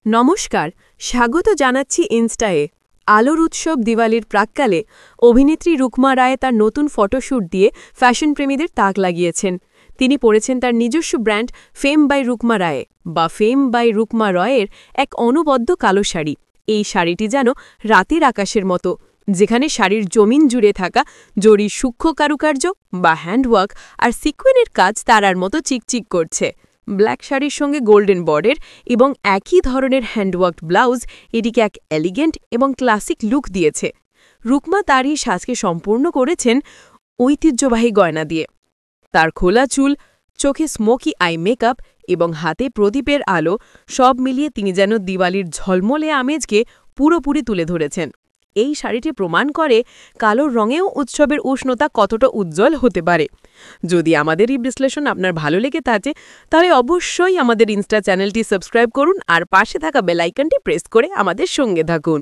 নমস্কার, স্বাগত জানাচ্ছি ইনস্টায়ে। আলোর উৎসব দিওয়ালির প্রাক্কালে অভিনেত্রী রুকমা রায় তার নতুন ফটোশ্যুট দিয়ে ফ্যাশন প্রেমীদের তাক লাগিয়েছেন। তিনি পরেছেন তার নিজস্ব ব্র্যান্ড ফেম বাই রুকমা রায়ে বা ফেম বাই রুকমা রয়ের এক অনবদ্য কালো শাড়ি। এই শাড়িটি যেন রাতের আকাশের মতো, যেখানে শাড়ির জমিন জুড়ে থাকা জরির সূক্ষ্ম কারুকার্য বা হ্যান্ডওয়ার্ক আর সিকোয়েনের কাজ তারার মতো চিকচিক করছে। ব্ল্যাক শাড়ির সঙ্গে গোল্ডেন বর্ডার এবং একই ধরনের হ্যান্ডওয়ার্কড ব্লাউজ এটিকে এক এলিগেন্ট এবং ক্লাসিক লুক দিয়েছে। রুকমা তার এই সাজকে সম্পূর্ণ করেছেন ঐতিহ্যবাহী গয়না দিয়ে। তার খোলা চুল, চোখে স্মোকি আই মেকআপ এবং হাতে প্রদীপের আলো সব মিলিয়ে তিনি যেন দিওয়ালির ঝলমলে আমেজকে পুরোপুরি তুলে ধরেছেন। এই শাড়িটি প্রমাণ করে কালোর রঙেও উৎসবের উষ্ণতা কতটা উজ্জ্বল হতে পারে। যদি আমাদের এই বিশ্লেষণ আপনার ভালো লেগে থাকে, তাহলে অবশ্যই আমাদের ইনস্টা চ্যানেলটি সাবস্ক্রাইব করুন আর পাশে থাকা বেল আইকনটি প্রেস করে আমাদের সঙ্গে থাকুন।